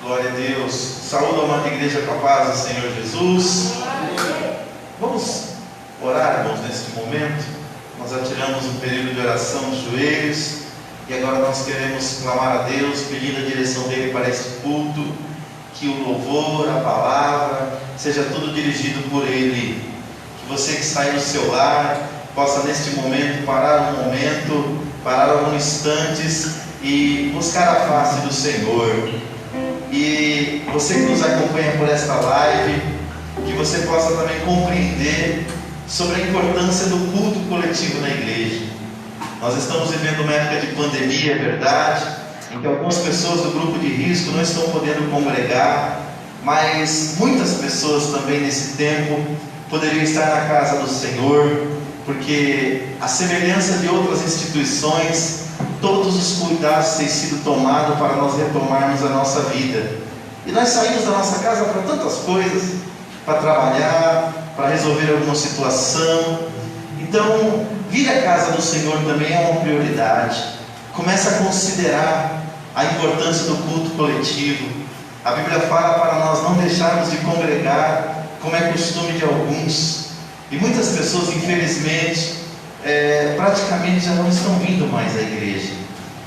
Glória a Deus. Saúde a amada igreja com a paz do Senhor Jesus. Vamos orar, irmãos, neste momento. Nós atiramos um período de oração nos joelhos e agora nós queremos clamar a Deus, pedindo a direção dele para este culto, que o louvor, a palavra, seja tudo dirigido por ele. Que você que está aí no seu lar possa neste momento parar alguns instantes e buscar a face do Senhor. E você que nos acompanha por esta live, que você possa também compreender sobre a importância do culto coletivo na igreja. Nós estamos vivendo uma época de pandemia, é verdade, em que algumas pessoas do grupo de risco não estão podendo congregar, mas muitas pessoas também nesse tempo poderiam estar na casa do Senhor, porque a semelhança de outras instituições, todos os cuidados têm sido tomados para nós retomarmos a nossa vida. E nós saímos da nossa casa para tantas coisas, para trabalhar, para resolver alguma situação. Então, vir à casa do Senhor também é uma prioridade. Comece a considerar a importância do culto coletivo. A Bíblia fala para nós não deixarmos de congregar, como é costume de alguns. E muitas pessoas, infelizmente, praticamente já não estão vindo mais à igreja.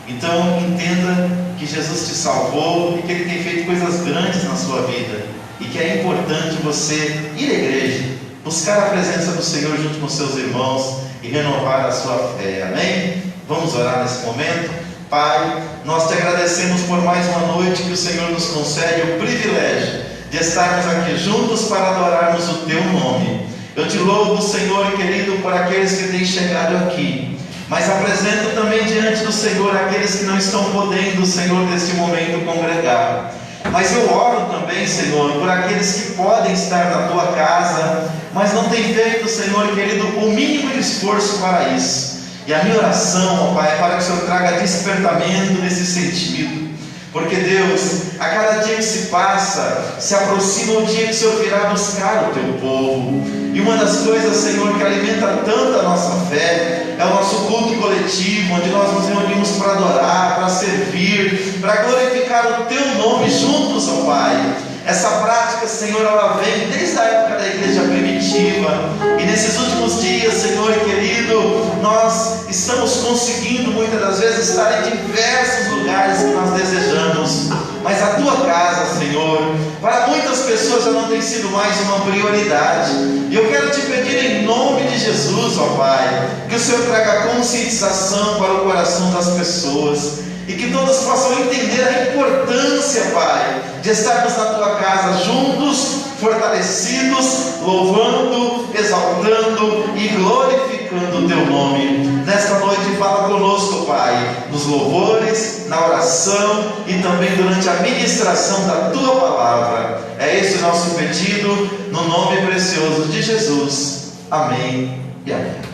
Então entenda que Jesus te salvou e que Ele tem feito coisas grandes na sua vida, e que é importante você ir à igreja, buscar a presença do Senhor junto com seus irmãos e renovar a sua fé. Amém? Vamos orar nesse momento. Pai, nós te agradecemos por mais uma noite que o Senhor nos concede o privilégio de estarmos aqui juntos para adorarmos o teu nome. Eu te louvo, Senhor querido, por aqueles que têm chegado aqui, mas apresento também diante do Senhor aqueles que não estão podendo, Senhor, neste momento congregar. Mas eu oro também, Senhor, por aqueles que podem estar na tua casa, mas não têm feito, Senhor querido, o mínimo de esforço para isso. E a minha oração, ó Pai, é para que o Senhor traga despertamento nesse sentido. Porque Deus, a cada dia que se passa, se aproxima o dia que o Senhor virá buscar o teu povo. E uma das coisas, Senhor, que alimenta tanto a nossa fé, é o nosso culto coletivo, onde nós nos reunimos para adorar, para servir, para glorificar o teu nome juntos, ó Pai. Essa prática, Senhor, ela vem desde a época da igreja primitiva, e nesses últimos dias, Senhor querido, nós estamos conseguindo muitas das vezes estar em diversos lugares que nós desejamos, mas a tua casa, Senhor, para muitas pessoas já não tem sido mais uma prioridade. E eu quero te pedir em nome de Jesus, ó Pai, que o Senhor traga conscientização para o coração das pessoas, e que todos possam entender a importância, Pai, de estarmos na tua casa juntos, fortalecidos, louvando, exaltando e glorificando o teu nome. Nesta noite fala conosco, Pai, nos louvores, na oração e também durante a ministração da tua palavra. É esse o nosso pedido, no nome precioso de Jesus. Amém e amém.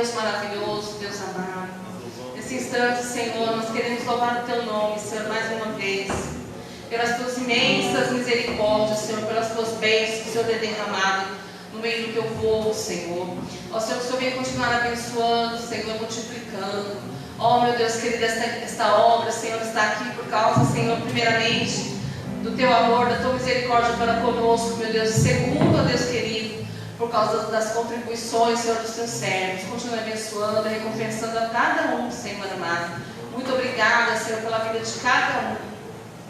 Deus maravilhoso, Deus amado. Nesse instante, Senhor, nós queremos louvar o Teu nome, Senhor, mais uma vez. Pelas Tuas imensas misericórdias, Senhor, pelas Tuas bênçãos que o Senhor tem derramado no meio do Teu povo, Senhor. Ó Senhor, que o Senhor venha continuar abençoando, Senhor, multiplicando. Ó meu Deus querido, esta obra, Senhor, está aqui por causa, Senhor, primeiramente, do Teu amor, da Tua misericórdia para conosco, meu Deus. E segundo, ó Deus querido, por causa das contribuições, Senhor, dos Teus servos. Continue abençoando, recompensando a cada um, Senhor amado. Muito obrigada, Senhor, pela vida de cada um.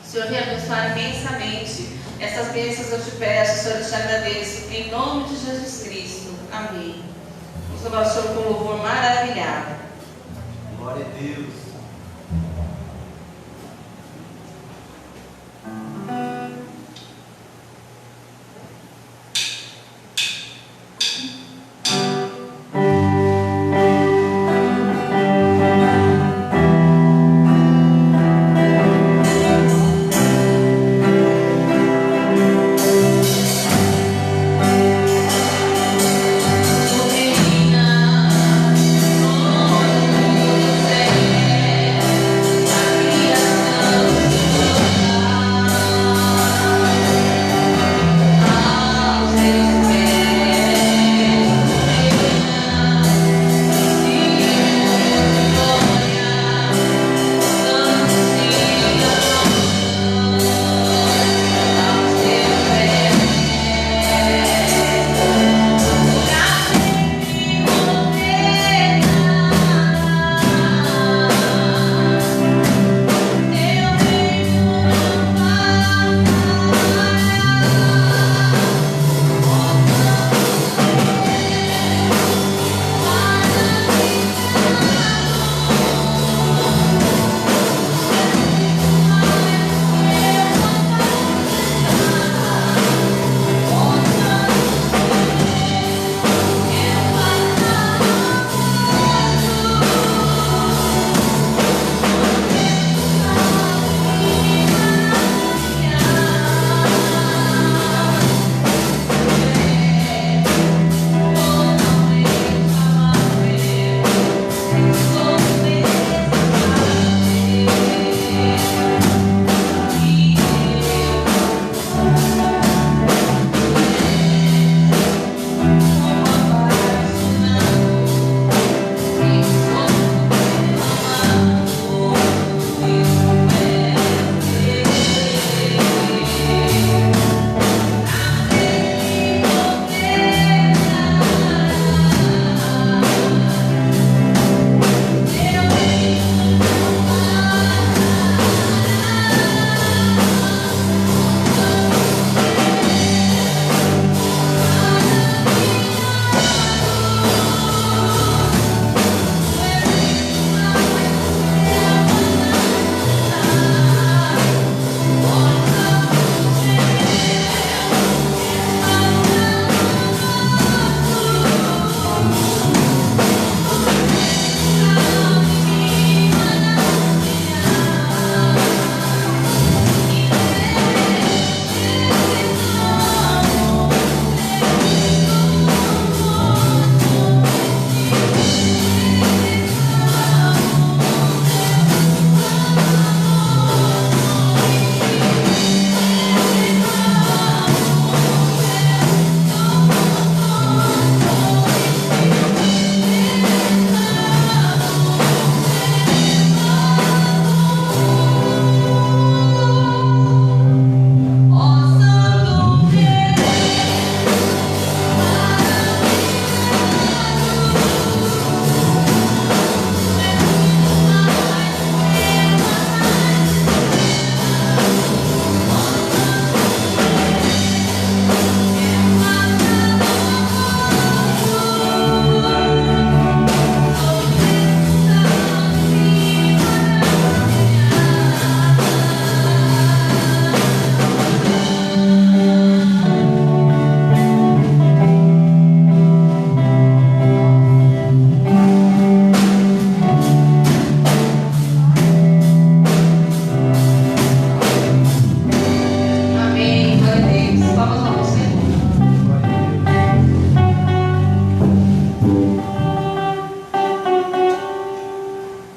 Senhor, venha abençoar imensamente essas bênçãos, eu te peço, Senhor, eu te agradeço, em nome de Jesus Cristo. Amém. Vamos louvar o Senhor com louvor maravilhado. Glória a Deus. Oh,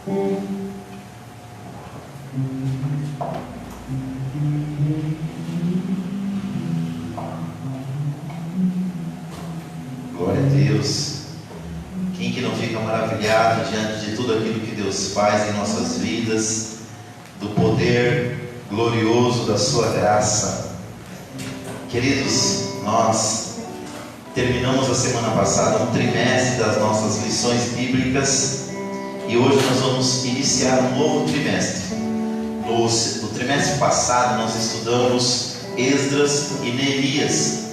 Glória a Deus. Quem que não fica maravilhado diante de tudo aquilo que Deus faz em nossas vidas, do poder glorioso da sua graça. Queridos, nós terminamos a semana passada um trimestre das nossas lições bíblicas e hoje nós vamos iniciar um novo trimestre. No trimestre passado nós estudamos Esdras e Neemias,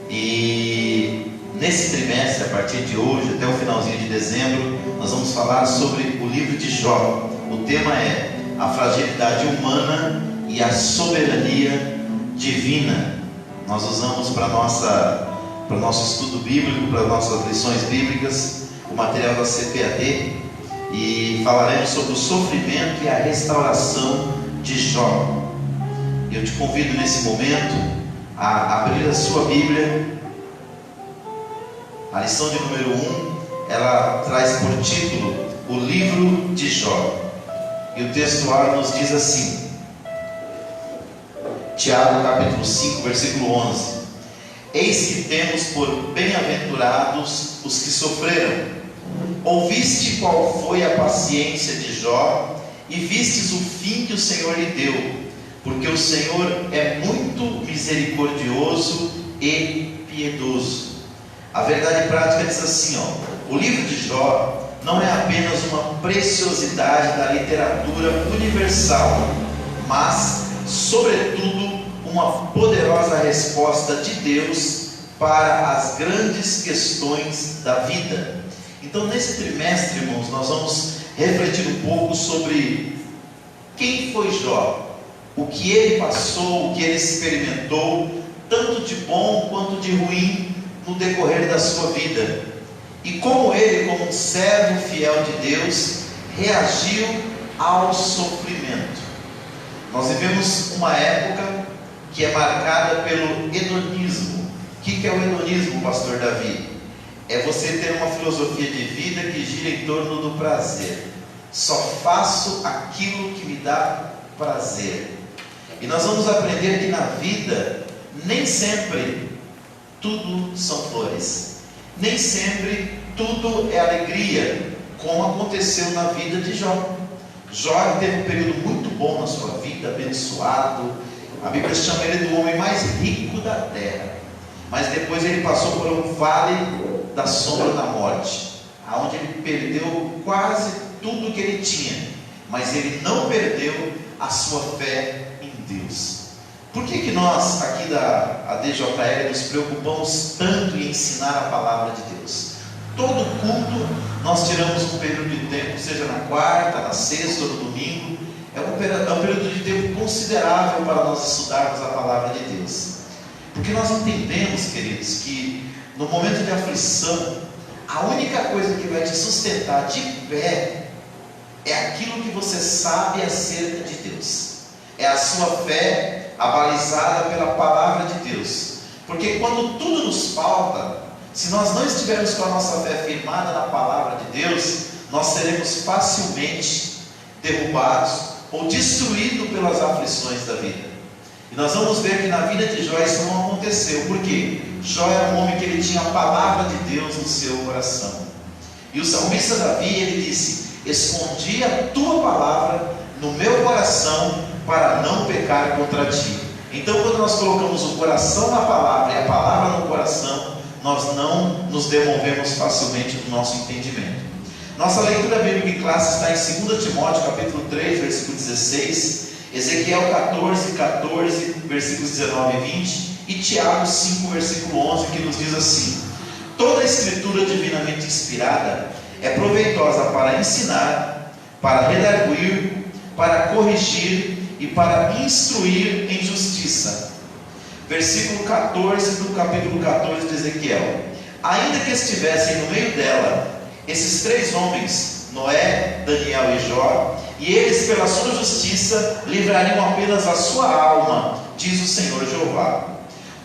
e nesse trimestre, a partir de hoje até o finalzinho de dezembro, nós vamos falar sobre o livro de Jó. O tema é a fragilidade humana e a soberania divina. Nós usamos para o nosso estudo bíblico, para as nossas lições bíblicas, o material da CPAD, e falaremos sobre o sofrimento e a restauração de Jó. Eu te convido nesse momento a abrir a sua Bíblia. A lição de número 1, ela traz por título o livro de Jó. E o textual nos diz assim, Tiago capítulo 5, versículo 11: Eis que temos por bem-aventurados os que sofreram. Ouviste qual foi a paciência de Jó, e vistes o fim que o Senhor lhe deu, porque o Senhor é muito misericordioso e piedoso. A verdade prática diz assim, o livro de Jó não é apenas uma preciosidade da literatura universal, mas, sobretudo, uma poderosa resposta de Deus para as grandes questões da vida. Então, nesse trimestre, irmãos, nós vamos refletir um pouco sobre quem foi Jó, o que ele passou, o que ele experimentou, tanto de bom quanto de ruim, no decorrer da sua vida, e como ele, como um servo fiel de Deus, reagiu ao sofrimento. Nós vivemos uma época que é marcada pelo hedonismo. O que é o hedonismo, pastor Davi? É você ter uma filosofia de vida que gira em torno do prazer. Só faço aquilo que me dá prazer. E nós vamos aprender que na vida nem sempre tudo são flores, nem sempre tudo é alegria, como aconteceu na vida de Jó. Jó teve um período muito bom na sua vida, abençoado. A Bíblia chama ele do homem mais rico da terra, mas depois ele passou por um vale da sombra da morte, aonde ele perdeu quase tudo que ele tinha, mas ele não perdeu a sua fé em Deus. Por que nós aqui da ADJL nos preocupamos tanto em ensinar a palavra de Deus? Todo culto nós tiramos um período de tempo, seja na quarta, na sexta ou no domingo. É um período de tempo considerável para nós estudarmos a palavra de Deus. Porque nós entendemos, queridos, que no momento de aflição, a única coisa que vai te sustentar de pé é aquilo que você sabe acerca de Deus. É a sua fé abalizada pela palavra de Deus. Porque quando tudo nos falta, se nós não estivermos com a nossa fé firmada na palavra de Deus, nós seremos facilmente derrubados ou destruídos pelas aflições da vida. E nós vamos ver que na vida de Jó isso não aconteceu. Por quê? Jó era um homem que ele tinha a palavra de Deus no seu coração. E o salmista Davi, ele disse: escondi a tua palavra no meu coração para não pecar contra ti. Então, quando nós colocamos o coração na palavra e a palavra no coração, nós não nos demovemos facilmente do nosso entendimento. Nossa leitura bíblica em classe está em 2 Timóteo capítulo 3, versículo 16, Ezequiel 14, versículos 19 e 20, e Tiago 5, versículo 11, que nos diz assim: toda a escritura divinamente inspirada é proveitosa para ensinar, para redarguir, para corrigir e para instruir em justiça. Versículo 14 do capítulo 14 de Ezequiel: ainda que estivessem no meio dela esses três homens, Noé, Daniel e Jó, e eles pela sua justiça livrariam apenas a sua alma, diz o Senhor Jeová.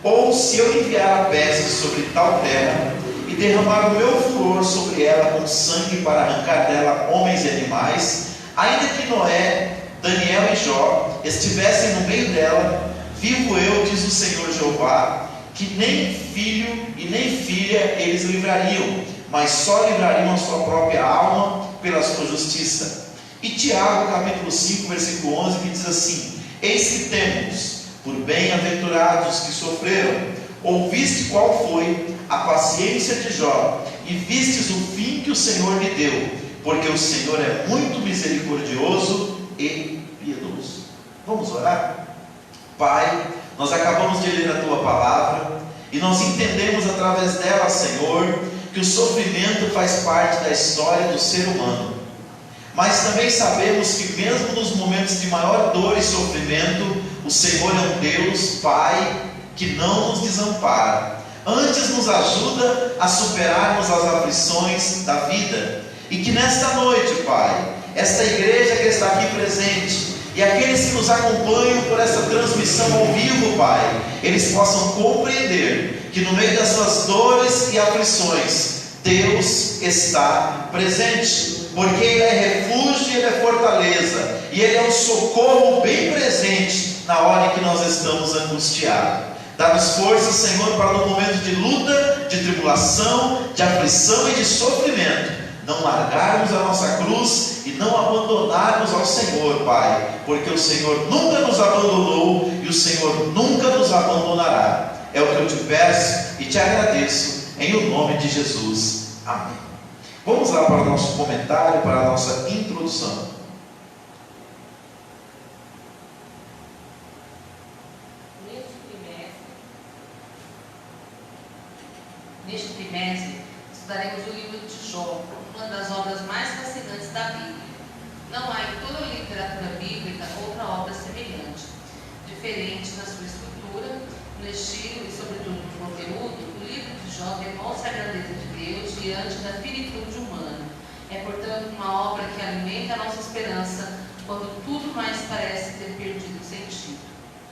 Ou se eu enviar a peste sobre tal terra, e e derramar o meu furor sobre ela com sangue para arrancar dela homens e animais, ainda que Noé, Daniel e Jó estivessem no meio dela, vivo eu, diz o Senhor Jeová, que nem filho e nem filha eles livrariam, mas só livrariam a sua própria alma pela sua justiça. E Tiago, capítulo 5, versículo 11, que diz assim: eis que temos por bem-aventurados que sofreram. Ouviste qual foi a paciência de Jó, e vistes o fim que o Senhor lhe deu, porque o Senhor é muito misericordioso e piedoso. Vamos orar? Pai, nós acabamos de ler a Tua palavra, e nós entendemos através dela, Senhor, que o sofrimento faz parte da história do ser humano. Mas também sabemos que mesmo nos momentos de maior dor e sofrimento, o Senhor é um Deus, Pai, que não nos desampara. Antes nos ajuda a superarmos as aflições da vida. E que nesta noite, Pai, esta igreja que está aqui presente, e aqueles que nos acompanham por essa transmissão ao vivo, Pai, eles possam compreender que no meio das suas dores e aflições, Deus está presente, porque Ele é refúgio e Ele é fortaleza, e Ele é um socorro bem presente na hora em que nós estamos angustiados. Dá-nos força, Senhor, para no momento de luta, de tribulação, de aflição e de sofrimento, não largarmos a nossa cruz e não abandonarmos ao Senhor, Pai, porque o Senhor nunca nos abandonou e o Senhor nunca nos abandonará. É o que eu te peço e te agradeço, em o nome de Jesus. Amém. Vamos lá para o nosso comentário, para a nossa introdução. Neste trimestre, estudaremos o livro de Jó, uma das obras mais fascinantes da Bíblia. Não há em toda a literatura bíblica outra obra semelhante. Diferente na sua estrutura, no estilo e sobretudo no conteúdo, o livro de Jó demonstra a grandeza de Deus diante da finitude humana. É, portanto, uma obra que alimenta a nossa esperança quando tudo mais parece ter perdido sentido.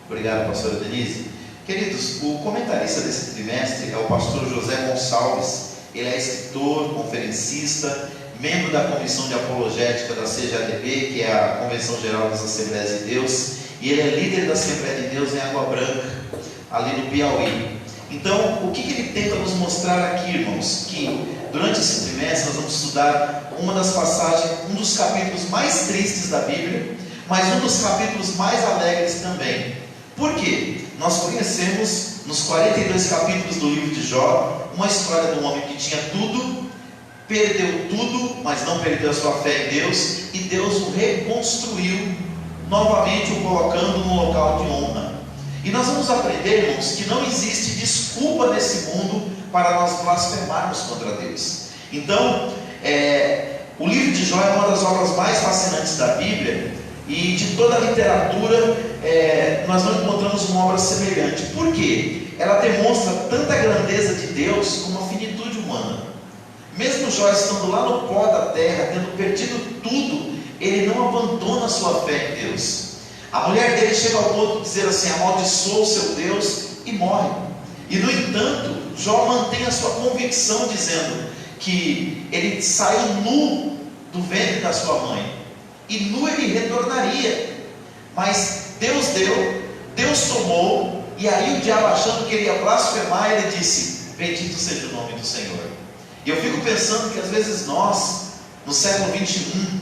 Obrigado, pastora Denise. Queridos, o comentarista desse trimestre é o pastor José Gonçalves. Ele é escritor, conferencista, membro da Comissão de Apologética da CGADB, que é a Convenção Geral das Assembleias de Deus, e ele é líder da Assembleia de Deus em Água Branca, ali no Piauí. Então, o que ele tenta nos mostrar aqui, irmãos? Que durante esse trimestre nós vamos estudar uma das passagens, um dos capítulos mais tristes da Bíblia, mas um dos capítulos mais alegres também. Por quê? Nós conhecemos nos 42 capítulos do livro de Jó uma história de um homem que tinha tudo, perdeu tudo, mas não perdeu a sua fé em Deus, e Deus o reconstruiu novamente, o colocando no local de honra. E nós vamos aprender, irmãos, que não existe desculpa nesse mundo para nós blasfemarmos contra Deus. Então, o livro de Jó é uma das obras mais fascinantes da Bíblia, e de toda a literatura nós não encontramos uma obra semelhante. Por quê? Ela demonstra tanta grandeza de Deus como a finitude humana. Mesmo Jó estando lá no pó da terra, tendo perdido tudo, ele não abandona a sua fé em Deus. A mulher dele chega ao ponto de dizer assim: amaldiçoa o seu Deus, e morre. E no entanto, Jó mantém a sua convicção, dizendo que ele saiu nu do ventre da sua mãe, e nu ele retornaria. Mas Deus deu, Deus tomou, e aí o diabo, achando que ele ia blasfemar, ele disse: bendito seja o nome do Senhor. E eu fico pensando que às vezes nós, no século 21,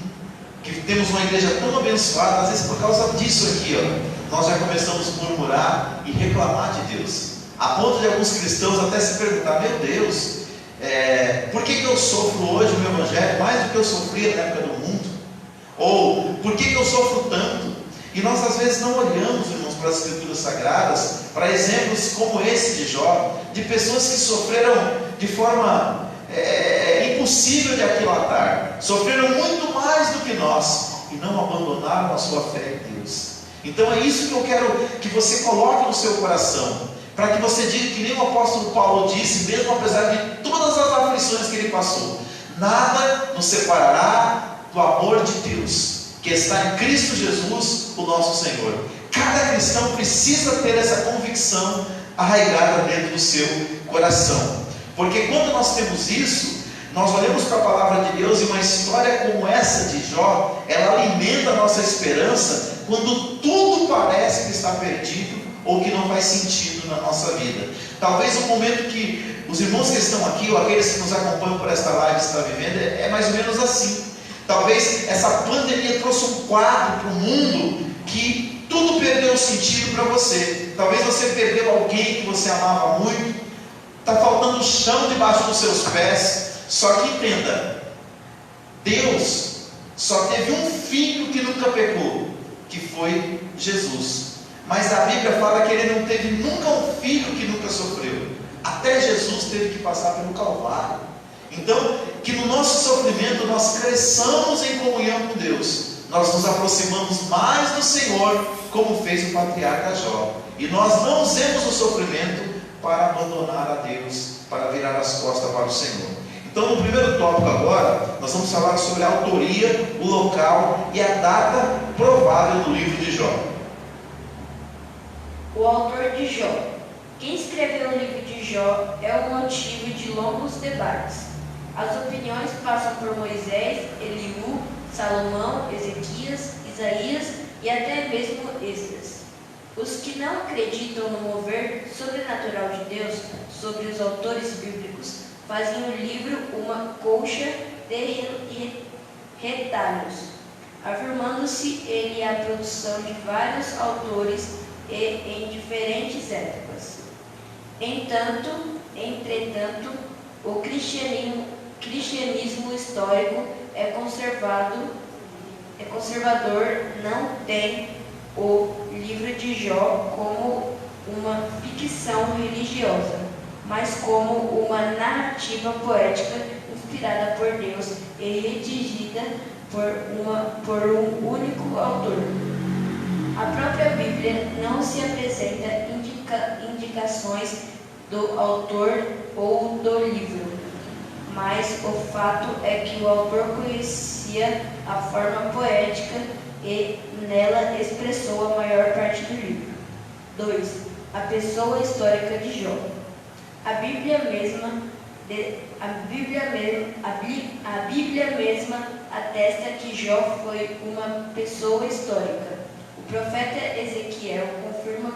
que temos uma igreja tão abençoada, às vezes por causa disso aqui, nós já começamos a murmurar e reclamar de Deus, a ponto de alguns cristãos até se perguntar: meu Deus, por que eu sofro hoje o meu evangelho mais do que eu sofria na época do mundo? Ou por que eu sofro tanto? E nós às vezes não olhamos, irmãos, para as escrituras sagradas, para exemplos como esse de Jó, de pessoas que sofreram de forma impossível de aquilatar, sofreram muito mais do que nós, e não abandonaram a sua fé em Deus. Então é isso que eu quero que você coloque no seu coração, para que você diga que nem o apóstolo Paulo disse, mesmo apesar de todas as aflições que ele passou: nada nos separará do amor de Deus, que está em Cristo Jesus, o nosso Senhor. Cada cristão precisa ter essa convicção arraigada dentro do seu coração. Porque quando nós temos isso, nós olhamos para a palavra de Deus, e uma história como essa de Jó, ela alimenta a nossa esperança quando tudo parece que está perdido ou que não faz sentido na nossa vida. Talvez o momento que os irmãos que estão aqui, ou aqueles que nos acompanham por esta live estão vivendo, é mais ou menos assim. Talvez essa pandemia trouxe um quadro para o mundo que tudo perdeu sentido para você. Talvez você perdeu alguém que você amava muito, está faltando chão debaixo dos seus pés. Só que entenda, Deus só teve um filho que nunca pecou, que foi Jesus. Mas a Bíblia fala que ele não teve nunca um filho que nunca sofreu. Até Jesus teve que passar pelo Calvário. Então, que no nosso sofrimento nós cresçamos em comunhão com Deus, nós nos aproximamos mais do Senhor, como fez o patriarca Jó. E nós não usemos o sofrimento para abandonar a Deus, para virar as costas para o Senhor. Então, no primeiro tópico agora, nós vamos falar sobre a autoria, o local e a data provável do livro de Jó. O autor de Jó. Quem escreveu o livro de Jó é o motivo de longos debates. As opiniões passam por Moisés, Eliú, Salomão, Ezequias, Isaías e até mesmo Esdras. Os que não acreditam no mover sobrenatural de Deus sobre os autores bíblicos fazem o livro uma colcha de retalhos, afirmando-se ele a produção de vários autores e em diferentes épocas. Entretanto, o cristianismo histórico é conservador, não tem o livro de Jó como uma ficção religiosa, mas como uma narrativa poética inspirada por Deus e redigida por um único autor. A própria Bíblia não se apresenta indicações do autor ou do livro, mas o fato é que o autor conhecia a forma poética e nela expressou a maior parte do livro. 2. A pessoa histórica de Jó. A Bíblia mesma atesta que Jó foi uma pessoa histórica. O profeta Ezequiel confirma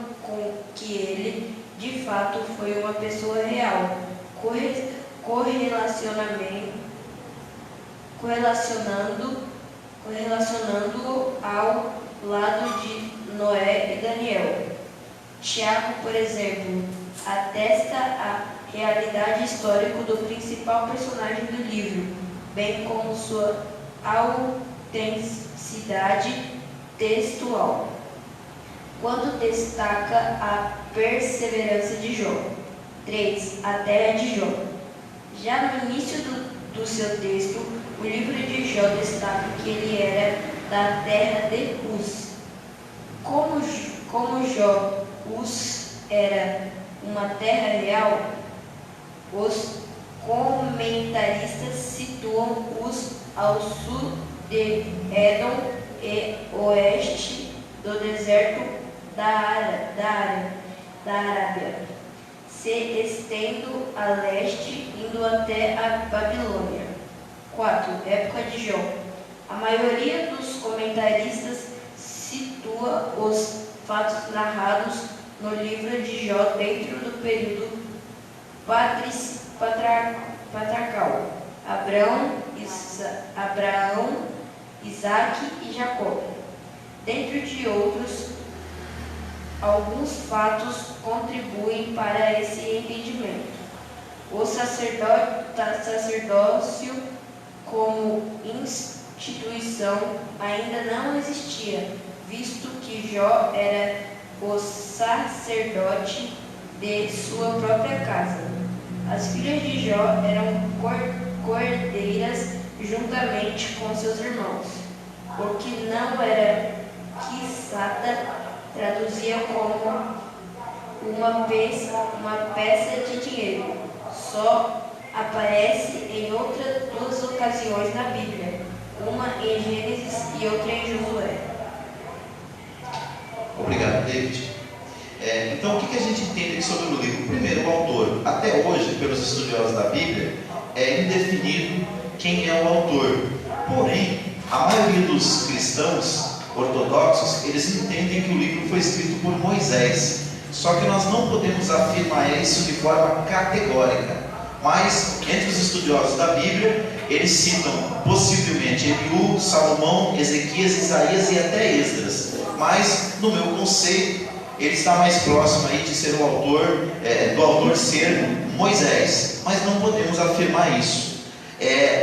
que ele, de fato, foi uma pessoa real, correlacionando-o ao lado de Noé e Daniel. Tiago, por exemplo, atesta a realidade histórica do principal personagem do livro, bem como sua autenticidade textual, quando destaca a perseverança de Jó. 3. A terra de Jó. Já no início do seu texto, o livro de Jó destaca que ele era da terra de Uz. Como Jó, Uz era uma terra real, os comentaristas situam Uz ao sul de Édom e oeste do deserto da Arábia, se estendo a leste, indo até a Babilônia. 4. Época de Jó. A maioria dos comentaristas situa os fatos narrados no livro de Jó dentro do período patriarcal. Abraão, Isaque e Jacó. Dentro de outros, alguns fatos contribuem para esse entendimento. O sacerdócio como instituição ainda não existia, visto que Jó era o sacerdote de sua própria casa. As filhas de Jó eram cordeiras juntamente com seus irmãos, o que não era quiçata traduzia como uma peça de dinheiro. Só aparece em outras duas ocasiões na Bíblia, uma em Gênesis e outra em Josué. Obrigado, David. Então, o que a gente entende aqui sobre o livro? Primeiro, o autor. Até hoje, pelos estudiosos da Bíblia, é indefinido quem é o autor. Porém, a maioria dos cristãos ortodoxos, eles entendem que o livro foi escrito por Moisés. Só que nós não podemos afirmar isso de forma categórica. Mas, entre os estudiosos da Bíblia, eles citam possivelmente Eliú, Salomão, Ezequias, Isaías e até Esdras. Mas, no meu conceito, ele está mais próximo aí de ser o autor, do autor ser Moisés. Mas não podemos afirmar isso.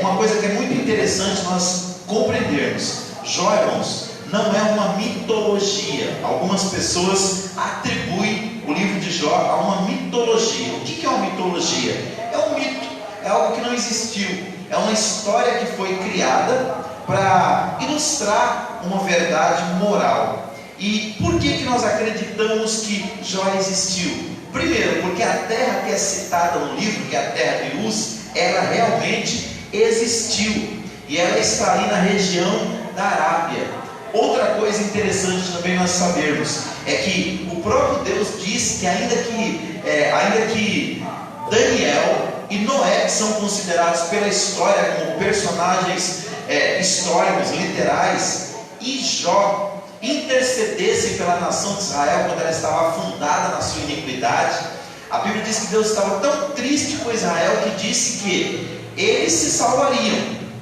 Uma coisa que é muito interessante nós compreendermos: Jó, irmãos, não é uma mitologia. Algumas pessoas atribuem o livro de Jó a uma mitologia. O que é uma mitologia? É um mito, é algo que não existiu, é uma história que foi criada para ilustrar uma verdade moral. E por que nós acreditamos que Jó existiu? Primeiro, porque a terra que é citada no livro, que é a terra de Uz, ela realmente existiu, e ela está ali na região da Arábia. Outra coisa interessante também nós sabermos é que o próprio Deus diz que ainda que Daniel e Noé são considerados pela história como personagens históricos, literais, e Jó intercedesse pela nação de Israel quando ela estava afundada na sua iniquidade, a Bíblia diz que Deus estava tão triste com Israel que disse que eles se salvariam,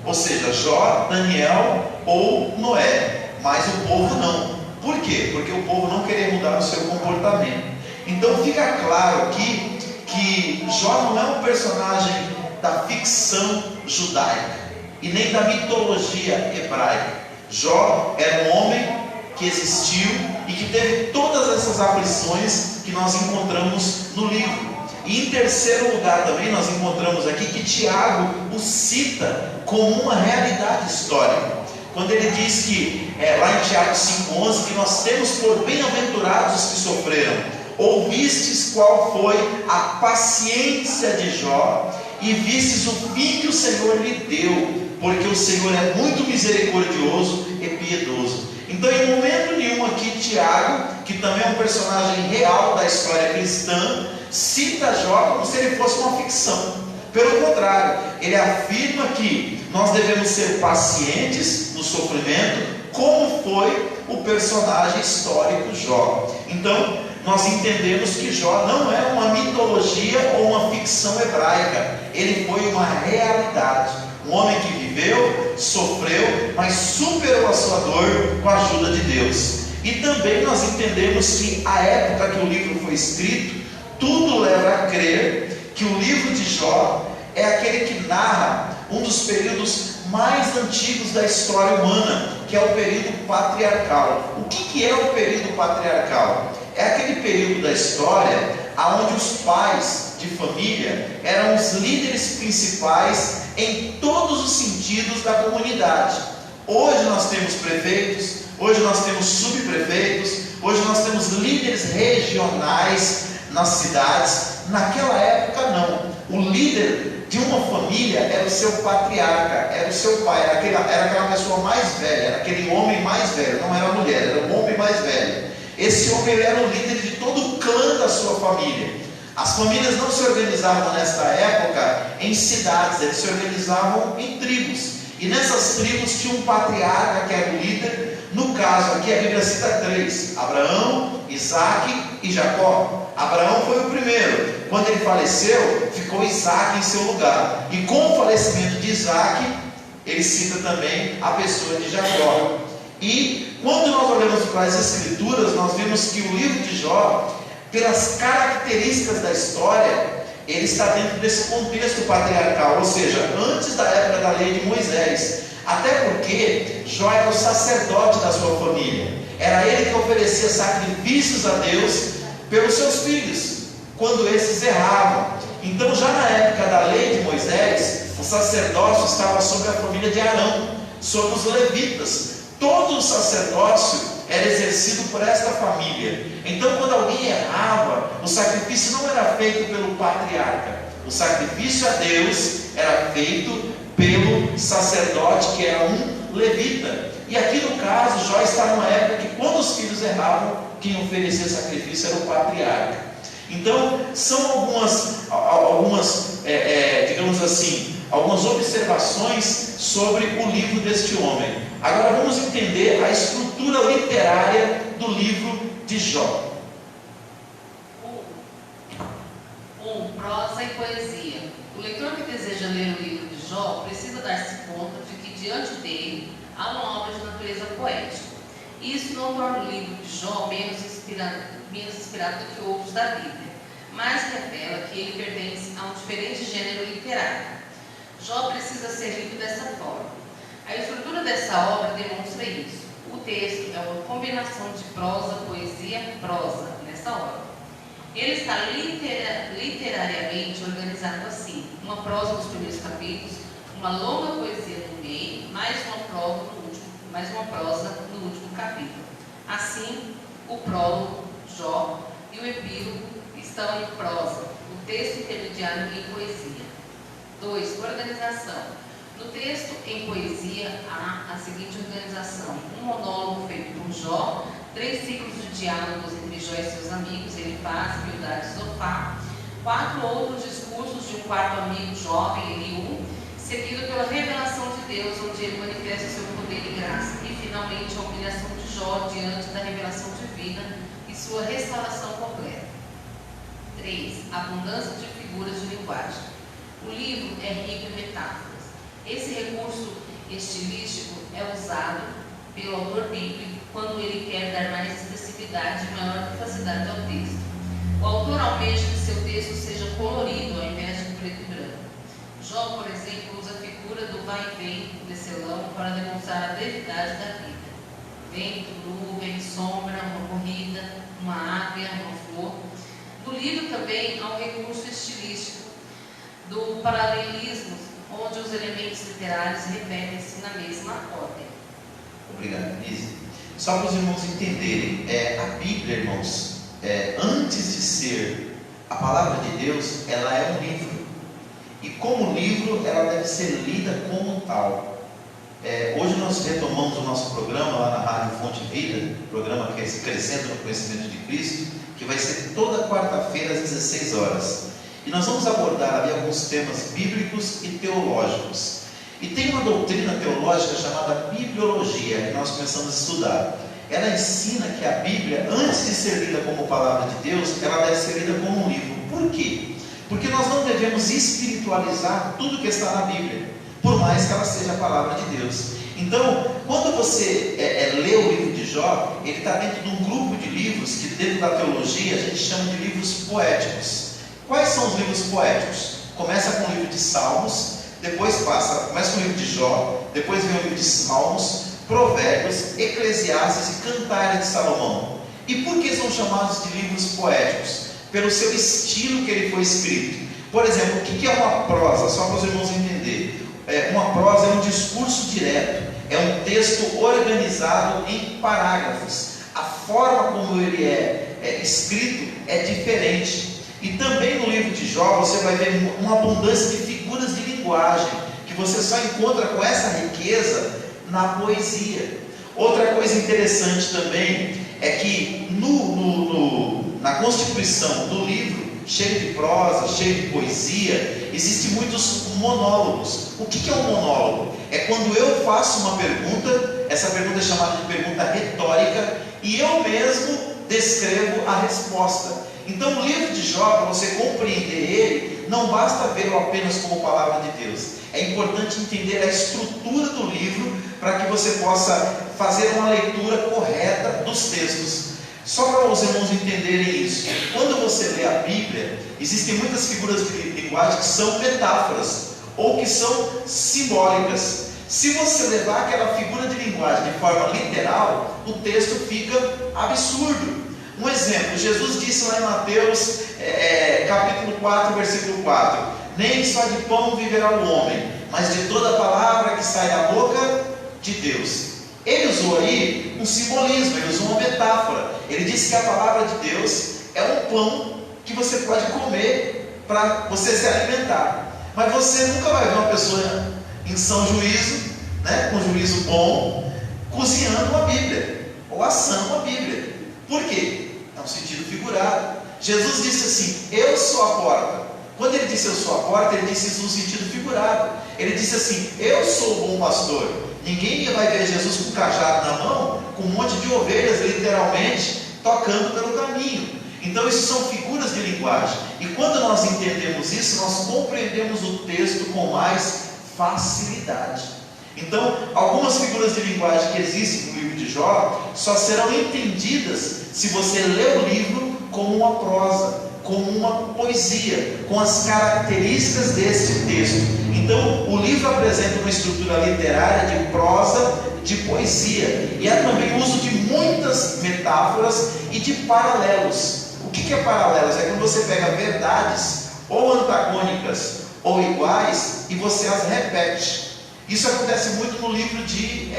ou seja, Jó, Daniel ou Noé, mas o povo não. Por quê? Porque o povo não queria mudar o seu comportamento. Então fica claro aqui que Jó não é um personagem da ficção judaica e nem da mitologia hebraica. Jó era um homem que existiu e que teve todas essas aflições que nós encontramos no livro. E em terceiro lugar também nós encontramos aqui que Tiago o cita como uma realidade histórica, quando ele diz que, lá em Tiago 5,11, que nós temos por bem-aventurados os que sofreram. Ouvistes qual foi a paciência de Jó, e vistes o fim que o Senhor lhe deu, porque o Senhor é muito misericordioso e piedoso. Então, em momento nenhum aqui, Tiago, que também é um personagem real da história cristã, cita Jó como se ele fosse uma ficção. Pelo contrário, ele afirma que nós devemos ser pacientes no sofrimento, como foi o personagem histórico Jó. Então, nós entendemos que Jó não é uma mitologia ou uma ficção hebraica. Ele foi uma realidade. Um homem que viveu, sofreu, mas superou a sua dor com a ajuda de Deus. E também nós entendemos que a época que o livro foi escrito, tudo leva a crer que o livro de Jó é aquele que narra um dos períodos mais antigos da história humana, que é o período patriarcal. O que é o período patriarcal? É aquele período da história onde os pais de família eram os líderes principais em todos os sentidos da comunidade. Hoje nós temos prefeitos, hoje nós temos subprefeitos, hoje nós temos líderes regionais nas cidades. Naquela época não. O líder de uma família era o seu patriarca, era o seu pai, era aquela pessoa mais velha, era aquele homem mais velho, não era a mulher, era o homem mais velho. Esse homem era o líder de todo o clã da sua família. As famílias não se organizavam nesta época em cidades, eles se organizavam em tribos. E nessas tribos tinha um patriarca que era o líder. No caso aqui a Bíblia cita 3: Abraão, Isaque e Jacó. Abraão foi o primeiro. Quando ele faleceu, ficou Isaque em seu lugar. E com o falecimento de Isaque, ele cita também a pessoa de Jacó. E quando nós olhamos para as Escrituras, nós vemos que o livro de Jó, pelas características da história, ele está dentro desse contexto patriarcal, ou seja, antes da época da lei de Moisés. Até porque Jó era o sacerdote da sua família. Era ele que oferecia sacrifícios a Deus pelos seus filhos, quando esses erravam. Então, já na época da lei de Moisés, o sacerdócio estava sobre a família de Arão, sobre os levitas. Todo o sacerdócio era exercido por esta família. Então, quando alguém errava, o sacrifício não era feito pelo patriarca. O sacrifício a Deus era feito pelo sacerdote, que era um levita. E aqui no caso, Jó está numa época que, quando os os filhos erravam, quem oferecia sacrifício era o patriarca. Então, são algumas digamos assim, algumas observações sobre o livro deste homem. Agora vamos entender a estrutura literária do livro de Jó. Prosa e poesia. O leitor que deseja ler o livro de Jó precisa dar-se conta de que diante dele há uma obra de natureza poética. Isso não torna o livro de Jó menos inspirado do que outros da Bíblia, mas revela que ele pertence a um diferente gênero literário. Jó precisa ser lido dessa forma. A estrutura dessa obra demonstra isso. O texto é uma combinação de prosa, poesia e prosa, nessa ordem. Ele está literariamente organizado assim: uma prosa nos primeiros capítulos, uma longa poesia no meio, mais uma prosa no último capítulo. Assim, o prólogo, Jó, e o epílogo estão em prosa, o texto intermediário em poesia. 2. Organização. No texto em poesia há a seguinte organização: um monólogo feito por Jó, 3 ciclos de diálogos entre Jó e seus amigos, Elifaz, Bildad e Zofar, 4 outros discursos de um quarto amigo jovem, Eliú, seguido pela revelação de Deus, onde ele manifesta seu poder e graça, e finalmente a humilhação de Jó diante da revelação divina e sua restauração completa. 3. Abundância de figuras de linguagem. O livro é rico em metáforas. Esse recurso estilístico é usado pelo autor bíblico quando ele quer dar mais expressividade e maior capacidade ao texto. O autor almeja que seu texto seja colorido ao invés de preto e branco. Jó, por exemplo, usa a figura do vai e vem do tecelão para demonstrar a brevidade da vida. Vento, nuvem, sombra, uma corrida, uma águia, uma flor. No livro também há um recurso estilístico do paralelismo, onde os elementos literários repetem-se na mesma ordem. Obrigado, Denise. Só para os irmãos entenderem, a Bíblia, irmãos, antes de ser a palavra de Deus, ela é um livro. E como livro, ela deve ser lida como tal. Hoje nós retomamos o nosso programa lá na Rádio Fonte Vida, programa que é Crescendo no Conhecimento de Cristo, que vai ser toda quarta-feira às 16 horas. E nós vamos abordar ali alguns temas bíblicos e teológicos. E tem uma doutrina teológica chamada bibliologia, que nós começamos a estudar. Ela ensina que a Bíblia, antes de ser lida como palavra de Deus, ela deve ser lida como um livro. Por quê? Porque nós não devemos espiritualizar tudo que está na Bíblia, por mais que ela seja a palavra de Deus. Então, quando você lê o livro de Jó, ele está dentro de um grupo de livros que dentro da teologia a gente chama de livros poéticos. Quais são os livros poéticos? Começa com o livro de Salmos, depois começa com o livro de Jó, depois vem o livro de Salmos, Provérbios, Eclesiastes e Cantares de Salomão. E por que são chamados de livros poéticos? Pelo seu estilo que ele foi escrito. Por exemplo, o que é uma prosa? Só para os irmãos entenderem. Uma prosa é um discurso direto, é um texto organizado em parágrafos. A forma como ele é escrito é diferente. E também no livro de Jó você vai ver uma abundância de figuras de linguagem, que você só encontra com essa riqueza na poesia. Outra coisa interessante também é que na constituição do livro, cheio de prosa, cheio de poesia, existem muitos monólogos. O que é um monólogo? É quando eu faço uma pergunta, essa pergunta é chamada de pergunta retórica, e eu mesmo descrevo a resposta. Então o livro de Jó, para você compreender ele, não basta vê-lo apenas como palavra de Deus. É importante entender a estrutura do livro para que você possa fazer uma leitura correta dos textos. Só para os irmãos entenderem isso, quando você lê a Bíblia, existem muitas figuras de linguagem que são metáforas ou que são simbólicas. Se você levar aquela figura de linguagem de forma literal, o texto fica absurdo. Um exemplo, Jesus disse lá em Mateus capítulo 4, versículo 4: nem só de pão viverá o homem, mas de toda palavra que sai da boca de Deus. Ele usou aí um simbolismo, ele usou uma metáfora. Ele disse que a palavra de Deus é um pão que você pode comer para você se alimentar. Mas você nunca vai ver uma pessoa em são juízo, com juízo bom, cozinhando uma Bíblia. coação à Bíblia. Por quê? É um sentido figurado. Jesus disse assim: eu sou a porta. Quando ele disse eu sou a porta, ele disse isso no sentido figurado. Ele disse assim: eu sou o bom pastor. Ninguém vai ver Jesus com um cajado na mão, com um monte de ovelhas, literalmente, tocando pelo caminho. Então isso são figuras de linguagem. E quando nós entendemos isso, nós compreendemos o texto com mais facilidade. Então, algumas figuras de linguagem que existem no livro de Jó só serão entendidas se você ler o livro como uma prosa, como uma poesia, com as características desse texto. Então, o livro apresenta uma estrutura literária de prosa, de poesia, e há também o uso de muitas metáforas e de paralelos. O que é paralelos? É quando você pega verdades ou antagônicas ou iguais e você as repete. Isso acontece muito no livro de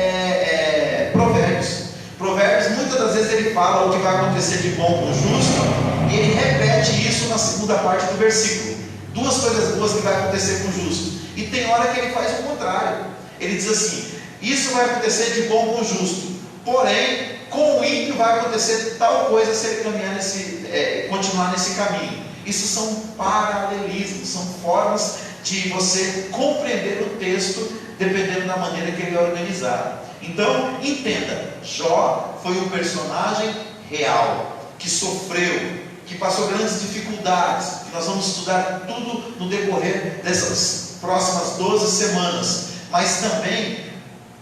Provérbios. Provérbios, muitas das vezes ele fala o que vai acontecer de bom com o justo, e ele repete isso na segunda parte do versículo. Duas coisas boas que vai acontecer com o justo. E tem hora que ele faz o contrário. Ele diz assim: isso vai acontecer de bom com o justo, porém, com o ímpio vai acontecer tal coisa se ele caminhar continuar nesse caminho. Isso são paralelismos, são formas de você compreender o texto dependendo da maneira que ele é organizado. Então, entenda, Jó foi um personagem real, que sofreu, que passou grandes dificuldades, que nós vamos estudar tudo no decorrer dessas próximas 12 semanas, mas também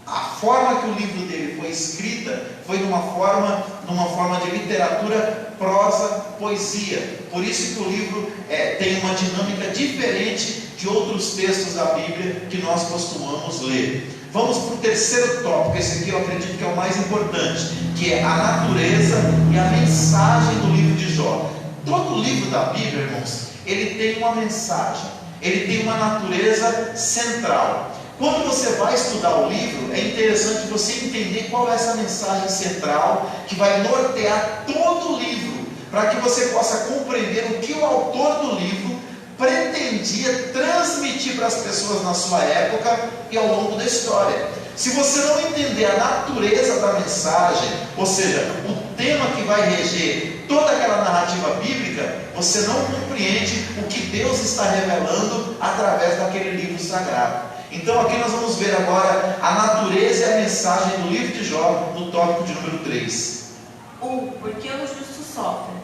a forma que o livro dele foi escrita foi numa forma de literatura, prosa, poesia. Por isso que o livro tem uma dinâmica diferente de outros textos da Bíblia que nós costumamos ler. Vamos para o terceiro tópico. Esse aqui eu acredito que é o mais importante, que é a natureza e a mensagem do livro de Jó. Todo livro da Bíblia, irmãos, ele tem uma mensagem, ele tem uma natureza central. Quando você vai estudar o livro, é interessante você entender qual é essa mensagem central que vai nortear todo o livro, para que você possa compreender o que o autor do livro pretendia transmitir para as pessoas na sua época e ao longo da história. Se você não entender a natureza da mensagem, ou seja, o tema que vai reger toda aquela narrativa bíblica, você não compreende o que Deus está revelando através daquele livro sagrado. Então aqui nós vamos ver agora a natureza e a mensagem do livro de Jó, no tópico de número 3. Por que o justo sofre?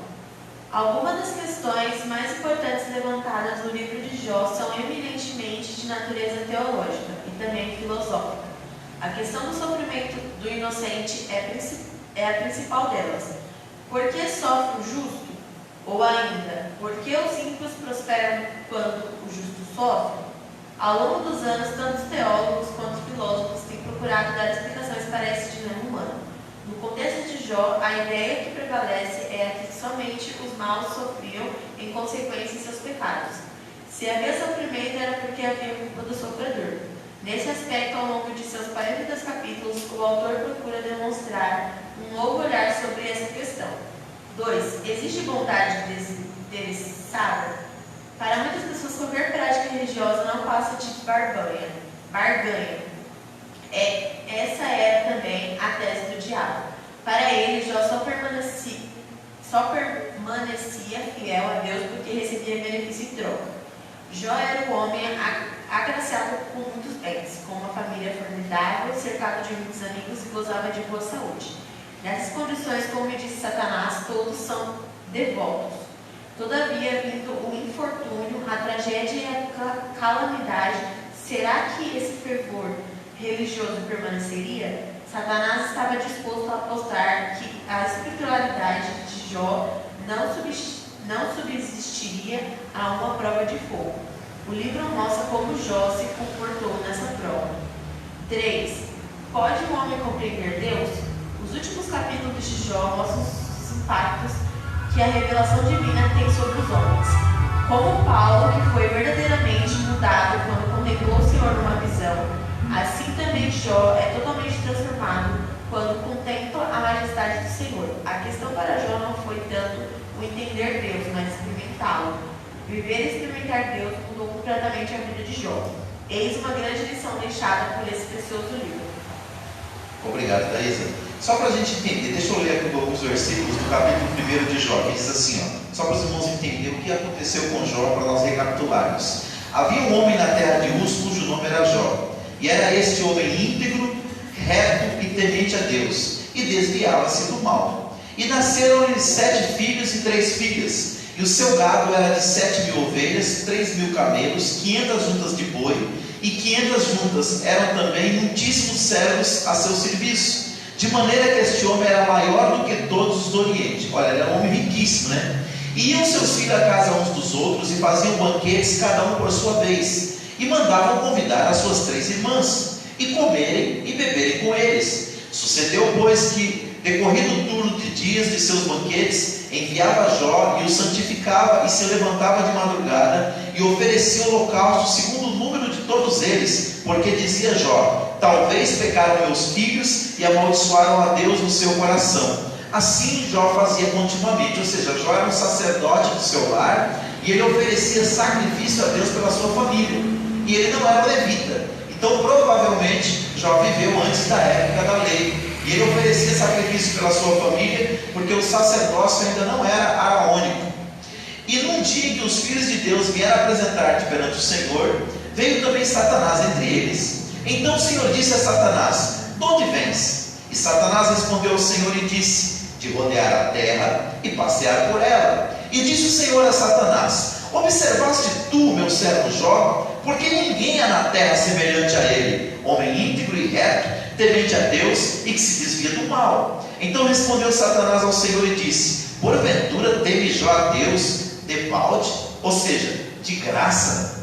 Algumas das questões mais importantes levantadas no livro de Jó são eminentemente de natureza teológica e também filosófica. A questão do sofrimento do inocente é a principal delas. Por que sofre o justo? Ou ainda, por que os ímpios prosperam quando o justo sofre? Ao longo dos anos, tanto teólogos quanto filósofos têm procurado dar explicações para esse dilema humano. No contexto de Jó, a ideia que prevalece é a que somente os maus sofriam em consequência de seus pecados. Se havia sofrimento, era porque havia culpa do sofredor. Nesse aspecto, ao longo de seus 42 capítulos, o autor procura demonstrar um novo olhar sobre essa questão. 2. Existe bondade interessada? Para muitas pessoas, qualquer prática religiosa não passa de barganha. Essa era também a tese do diabo. Para ele, Jó só permanecia fiel a Deus porque recebia benefício em troca. Jó era um homem agraciado com muitos bens, com uma família formidável, cercado de muitos amigos e gozava de boa saúde. Nessas condições, como disse Satanás, todos são devotos. Todavia, vindo o infortúnio, a tragédia e a calamidade, será que esse fervor religioso permaneceria? Satanás estava disposto a apostar que a espiritualidade de Jó não subsistiria a uma prova de fogo. O livro mostra como Jó se comportou nessa prova. 3. Pode um homem compreender Deus? Os últimos capítulos de Jó mostram os impactos que a revelação divina tem sobre os homens. Como Paulo, que foi verdadeiramente mudado quando contemplou o Senhor numa visão, assim também Jó é totalmente transformado quando contempla a majestade do Senhor. A questão para Jó não foi tanto o entender Deus, mas experimentá-lo. Viver e experimentar Deus mudou completamente a vida de Jó. Eis uma grande lição deixada por esse precioso livro. Obrigado, Thaisa. Só para a gente entender, deixa eu ler aqui alguns versículos do capítulo 1 de Jó, que diz assim, ó, só para os irmãos entenderem o que aconteceu com Jó, para nós recapitularmos. Havia um homem na terra de Uz, cujo nome era Jó, e era este homem íntegro, reto e temente a Deus, e desviava-se do mal. E nasceram-lhe 7 filhos e 3 filhas, e o seu gado era de 7.000 ovelhas, 3.000 camelos, 500 juntas de boi, e 500 juntas eram também muitíssimos servos a seu serviço, de maneira que este homem era maior do que todos os do Oriente. Olha, ele era um homem riquíssimo, né? E iam seus filhos a casa uns dos outros, e faziam banquetes, cada um por sua vez, e mandavam convidar as suas 3 irmãs, e comerem e beberem com eles. Sucedeu, pois, que, decorrido o turno de dias de seus banquetes, enviava Jó e o santificava, e se levantava de madrugada, e oferecia holocausto segundo o número de todos eles, porque dizia Jó: talvez pecaram meus filhos e amaldiçoaram a Deus no seu coração. Assim Jó fazia continuamente, ou seja, Jó era um sacerdote do seu lar, e ele oferecia sacrifício a Deus pela sua família, e ele não era levita. Então provavelmente Jó viveu antes da época da lei, e ele oferecia sacrifício pela sua família, porque o sacerdócio ainda não era araônico. E num dia em que os filhos de Deus vieram apresentar-te perante o Senhor, veio também Satanás entre eles. Então o Senhor disse a Satanás: de onde vens? E Satanás respondeu ao Senhor e disse: de rodear a terra e passear por ela. E disse o Senhor a Satanás: observaste tu, meu servo Jó? Porque ninguém há na terra semelhante a ele, homem íntegro e reto, temente a Deus e que se desvia do mal. Então respondeu Satanás ao Senhor e disse: porventura teme Jó a Deus de balde, ou seja, de graça?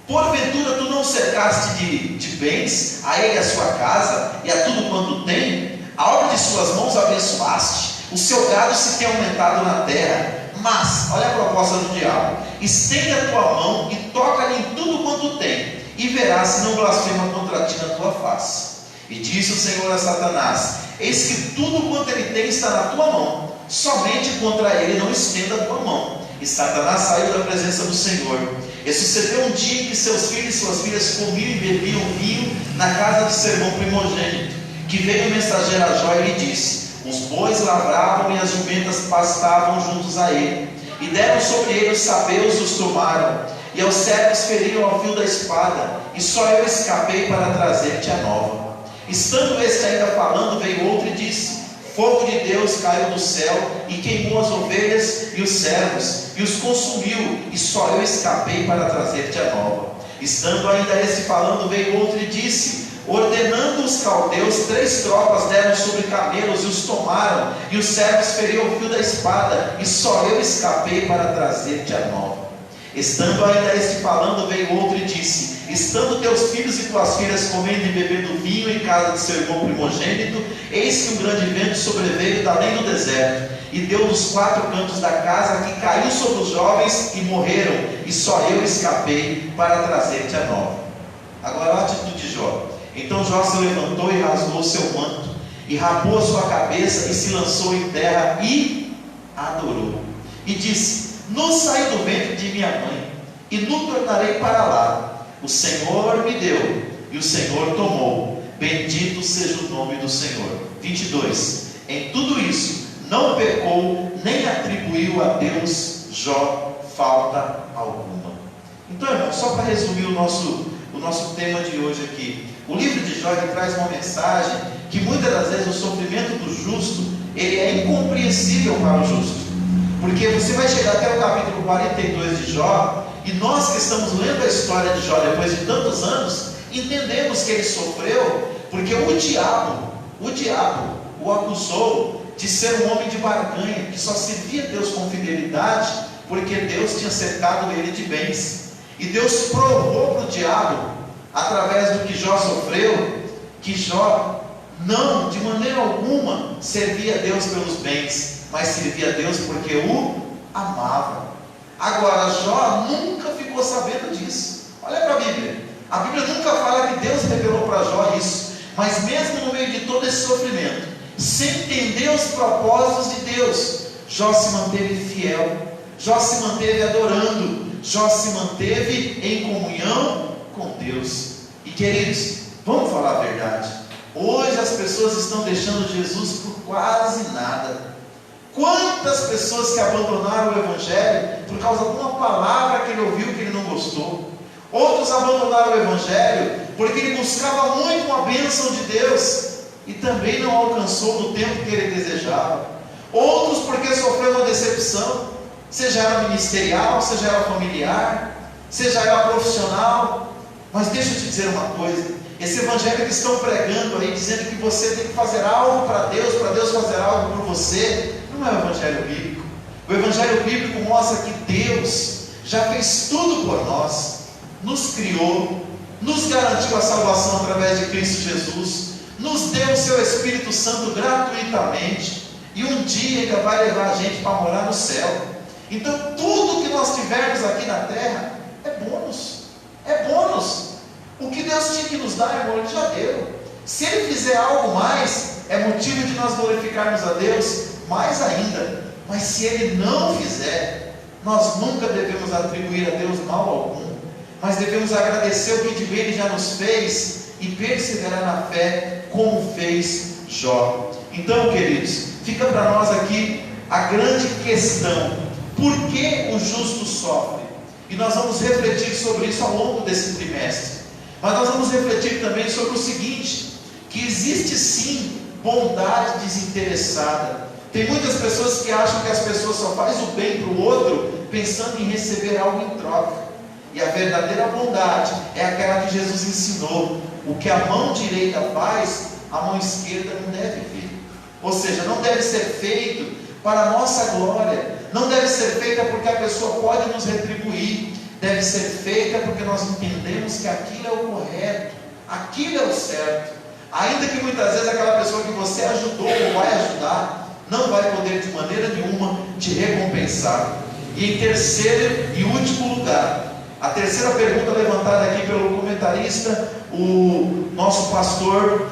Porventura tu não cercaste de bens a ele, a sua casa e a tudo quanto tem? A obra de suas mãos abençoaste, o seu gado se tem aumentado na terra. Mas, olha a proposta do diabo: estende a tua mão e toca-lhe em tudo quanto tem, e verás se não blasfema contra ti na tua face. E disse o Senhor a Satanás: eis que tudo quanto ele tem está na tua mão, somente contra ele não estenda a tua mão. E Satanás saiu da presença do Senhor. E sucedeu um dia em que seus filhos e suas filhas comiam e bebiam vinho na casa de seu irmão primogênito, que veio o mensageiro a Jó e lhe disse: os bois lavravam e as jumentas pastavam juntos a ele, e deram sobre ele os sabeus e os tomaram, e aos servos feriram ao fio da espada, e só eu escapei para trazer-te a nova. Estando este ainda falando, veio outro e disse: fogo de Deus caiu do céu e queimou as ovelhas e os servos, e os consumiu, e só eu escapei para trazer-te a nova. Estando ainda este falando, veio outro e disse: ordenando os caldeus, 3 tropas deram sobre camelos e os tomaram, e os servos feriram o fio da espada, e só eu escapei para trazer-te a nova. Estando ainda este falando, veio outro e disse: estando teus filhos e tuas filhas comendo e bebendo vinho em casa de seu irmão primogênito, eis que um grande vento sobreveio da além do deserto, e deu nos 4 cantos da casa, que caiu sobre os jovens e morreram, e só eu escapei para trazer-te a nova. Agora a atitude de Jó. Então Jó se levantou e rasgou o seu manto, e rapou a sua cabeça, e se lançou em terra e adorou. E disse: nu saí do ventre de minha mãe, e nu tornarei para lá. O Senhor me deu, e o Senhor tomou. Bendito seja o nome do Senhor. 22. Em tudo isso, não pecou, nem atribuiu a Deus Jó falta alguma. Então, irmão, só para resumir o nosso tema de hoje aqui, o livro de Jó traz uma mensagem que muitas das vezes o sofrimento do justo, ele é incompreensível para o justo, porque você vai chegar até o capítulo 42 de Jó, e nós que estamos lendo a história de Jó depois de tantos anos, entendemos que ele sofreu porque o diabo o acusou de ser um homem de barganha, que só servia a Deus com fidelidade, porque Deus tinha cercado ele de bens. E Deus provou para o diabo, através do que Jó sofreu, que Jó não, de maneira alguma, servia a Deus pelos bens, mas servia a Deus porque o amava. Agora, Jó nunca ficou sabendo disso. Olha para a Bíblia. A Bíblia nunca fala que Deus revelou para Jó isso, mas mesmo no meio de todo esse sofrimento, sem entender os propósitos de Deus, Jó se manteve fiel, Jó se manteve adorando, Jó se manteve em comunhão com Deus. E queridos, vamos falar a verdade. Hoje as pessoas estão deixando Jesus por quase nada. Quantas pessoas que abandonaram o Evangelho por causa de uma palavra que ele ouviu que ele não gostou. Outros abandonaram o Evangelho porque ele buscava muito uma bênção de Deus e também não alcançou no tempo que ele desejava. Outros porque sofreu uma decepção, seja ela ministerial, seja ela familiar, seja ela profissional. Mas deixa eu te dizer uma coisa: esse evangelho que estão pregando aí, dizendo que você tem que fazer algo para Deus fazer algo por você, não é o evangelho bíblico. O evangelho bíblico mostra que Deus já fez tudo por nós, nos criou, nos garantiu a salvação através de Cristo Jesus, nos deu o seu Espírito Santo gratuitamente, e um dia ainda vai levar a gente para morar no céu. Então tudo que nós tivermos aqui na terra é bônus, é bônus. O que Deus tinha que nos dar, irmão, Ele já deu. Se Ele fizer algo mais, é motivo de nós glorificarmos a Deus mais ainda. Mas se Ele não fizer, nós nunca devemos atribuir a Deus mal algum, mas devemos agradecer o que de bem Ele já nos fez e perseverar na fé, como fez Jó. Então, queridos, fica para nós aqui a grande questão: por que o justo sofre? E nós vamos refletir sobre isso ao longo desse trimestre. Mas nós vamos refletir também sobre o seguinte: que existe sim bondade desinteressada. Tem muitas pessoas que acham que as pessoas só fazem o bem para o outro pensando em receber algo em troca. E a verdadeira bondade é aquela que Jesus ensinou: o que a mão direita faz, a mão esquerda não deve ver. Ou seja, não deve ser feito para a nossa glória, não deve ser feita porque a pessoa pode nos retribuir, deve ser feita porque nós entendemos que aquilo é o correto, aquilo é o certo. Ainda que muitas vezes aquela pessoa que você ajudou ou vai ajudar não vai poder de maneira nenhuma te recompensar. E em terceiro e último lugar, a terceira pergunta levantada aqui pelo comentarista, o nosso pastor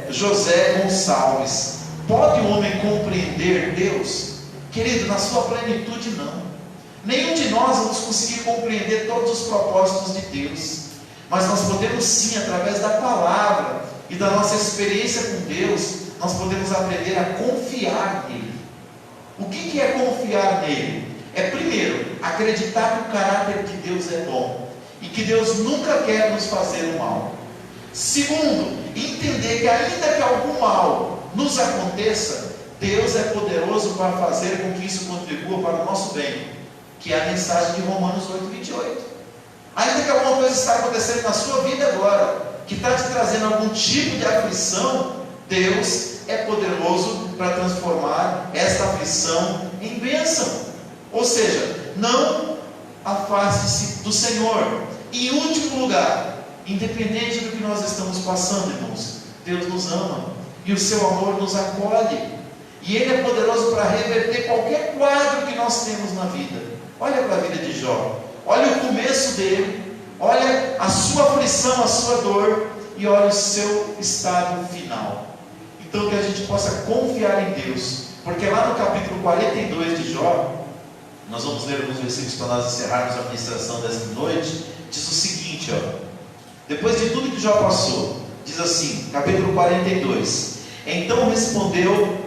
José Gonçalves: pode o homem compreender Deus? Querido, na sua plenitude não. Nenhum de nós vamos conseguir compreender todos os propósitos de Deus, mas nós podemos sim, através da palavra e da nossa experiência com Deus, nós podemos aprender a confiar nele. O que é confiar nele? É, primeiro, acreditar que o caráter de Deus é bom e que Deus nunca quer nos fazer o mal. Segundo, entender que ainda que algum mal nos aconteça, Deus é poderoso para fazer com que isso contribua para o nosso bem, que é a mensagem de Romanos 8:28. Ainda que alguma coisa está acontecendo na sua vida agora, que está te trazendo algum tipo de aflição, Deus é poderoso para transformar esta aflição em bênção. Ou seja, não afaste-se do Senhor. E em último lugar, independente do que nós estamos passando, irmãos, Deus nos ama e o seu amor nos acolhe, e Ele é poderoso para reverter qualquer quadro que nós temos na vida. Olha para a vida de Jó, olha o começo dele, olha a sua aflição, a sua dor, e olha o seu estado final. Então que a gente possa confiar em Deus, porque lá no capítulo 42 de Jó, nós vamos ler alguns versículos para nós encerrarmos a ministração desta noite. Diz o seguinte, depois de tudo que Jó passou, diz assim, capítulo 42: então respondeu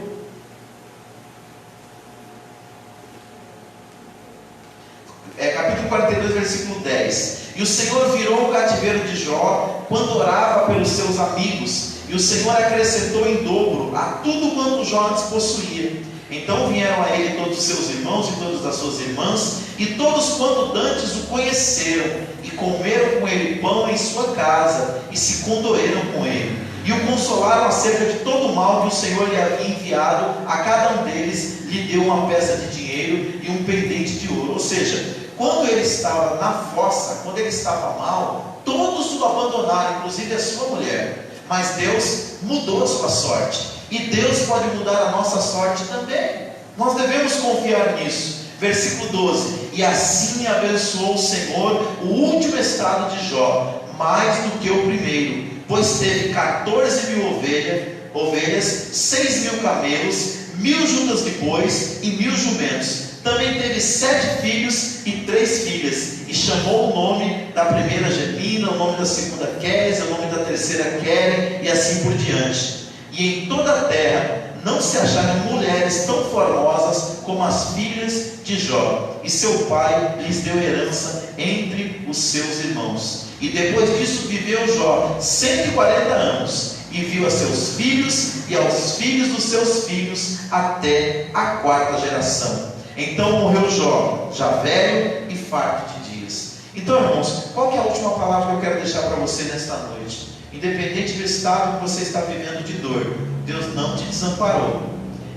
capítulo 42, versículo 10: e o Senhor virou o cativeiro de Jó quando orava pelos seus amigos, e o Senhor acrescentou em dobro a tudo quanto Jó antes possuía. Então vieram a ele todos os seus irmãos e todas as suas irmãs, e todos quanto dantes o conheceram, e comeram com ele pão em sua casa, e se condoeram com ele, e o consolaram acerca de todo o mal que o Senhor lhe havia enviado. A cada um deles lhe deu uma peça de dinheiro e um pendente de ouro. Ou seja, quando ele estava na fossa, quando ele estava mal, todos o abandonaram, inclusive a sua mulher. Mas Deus mudou a sua sorte, e Deus pode mudar a nossa sorte também. Nós devemos confiar nisso. Versículo 12: e assim abençoou o Senhor o último estado de Jó, mais do que o primeiro, pois teve 14.000 ovelhas, 6.000 camelos, 1.000 juntas de bois e 1.000 jumentos. Também teve 7 filhos e 3 filhas, e chamou o nome da primeira Gemina, o nome da segunda Quésia, o nome da terceira Quere, e assim por diante. E em toda a terra não se acharam mulheres tão formosas como as filhas de Jó, e seu pai lhes deu herança entre os seus irmãos. E depois disso viveu Jó 140 anos, e viu a seus filhos e aos filhos dos seus filhos até a 4ª geração. Então morreu Jó, já velho e farto de dias. Então, irmãos, qual que é a última palavra que eu quero deixar para você nesta noite? Independente do estado que você está vivendo de dor, Deus não te desamparou.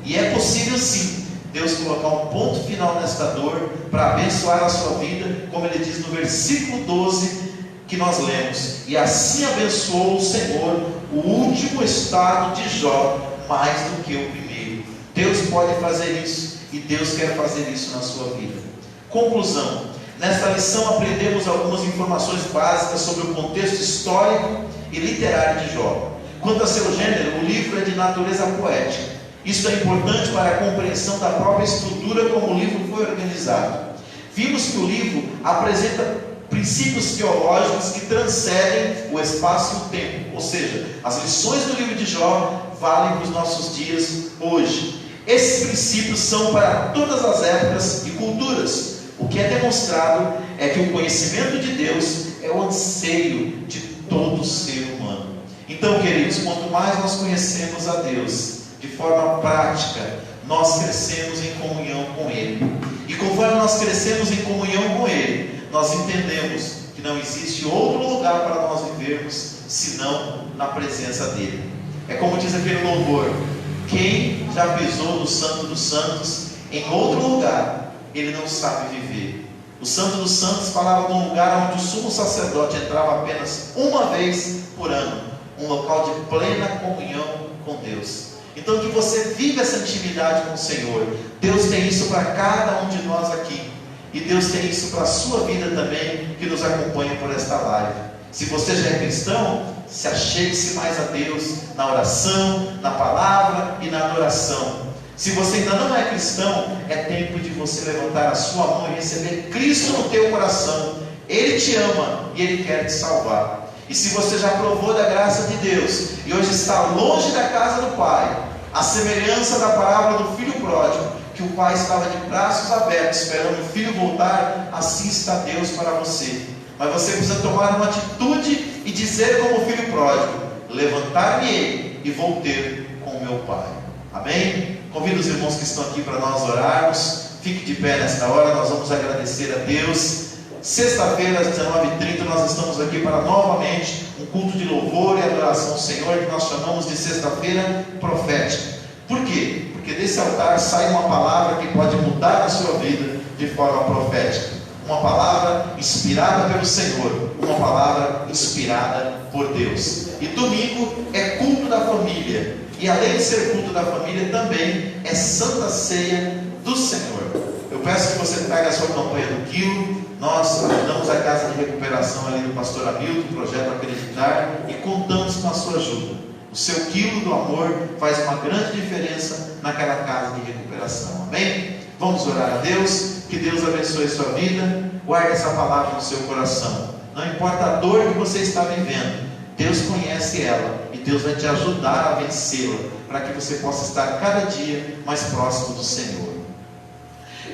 E é possível sim Deus colocar um ponto final nesta dor para abençoar a sua vida, como ele diz no versículo 12 que nós lemos. E assim abençoou o Senhor o último estado de Jó mais do que o primeiro. Deus pode fazer isso, e Deus quer fazer isso na sua vida. Conclusão: nesta lição aprendemos algumas informações básicas sobre o contexto histórico e literário de Jó. Quanto a seu gênero, o livro é de natureza poética. Isso é importante para a compreensão da própria estrutura como o livro foi organizado. Vimos que o livro apresenta princípios teológicos que transcendem o espaço e o tempo, ou seja, as lições do livro de Jó valem para os nossos dias hoje. Esses princípios são para todas as épocas e culturas. O que é demonstrado é que o conhecimento de Deus é o anseio de todo ser humano. Então, queridos, quanto mais nós conhecemos a Deus de forma prática, nós crescemos em comunhão com Ele. E conforme nós crescemos em comunhão com Ele, nós entendemos que não existe outro lugar para nós vivermos senão na presença dEle. É como diz aquele louvor: quem já pisou no Santo dos Santos em outro lugar, ele não sabe viver. O Santo dos Santos falava de um lugar onde o sumo sacerdote entrava apenas uma vez por ano, um local de plena comunhão com Deus. Então, que você viva essa intimidade com o Senhor. Deus tem isso para cada um de nós aqui, e Deus tem isso para a sua vida também, que nos acompanha por esta live. Se você já é cristão, se achegue-se mais a Deus na oração, na palavra e na adoração. Se você ainda não é cristão, é tempo de você levantar a sua mão e receber Cristo no teu coração. Ele te ama e Ele quer te salvar. E se você já provou da graça de Deus e hoje está longe da casa do Pai, a semelhança da parábola do filho pródigo, que o pai estava de braços abertos esperando o filho voltar, assim está Deus para você. Mas você precisa tomar uma atitude e dizer como o filho pródigo: levantar-me-ei e vou ter com o meu pai. Amém? Convido os irmãos que estão aqui para nós orarmos. Fique de pé nesta hora, nós vamos agradecer a Deus. Sexta-feira às 19h30 nós estamos aqui para novamente um culto de louvor e adoração ao Senhor, que nós chamamos de sexta-feira profética. Por quê? Porque desse altar sai uma palavra que pode mudar a sua vida de forma profética. Uma palavra inspirada pelo Senhor, uma palavra inspirada por Deus. E domingo é culto da família, e além de ser culto da família, também é Santa Ceia do Senhor. Eu peço que você traga a sua campanha do quilo. Nós ajudamos a casa de recuperação ali do pastor Hamilton, o projeto Acreditar, e contamos com a sua ajuda. O seu quilo do amor faz uma grande diferença naquela casa de recuperação. Amém? Vamos orar a Deus. Que Deus abençoe a sua vida. Guarde essa palavra no seu coração. Não importa a dor que você está vivendo, Deus conhece ela, e Deus vai te ajudar a vencê-la, para que você possa estar cada dia mais próximo do Senhor.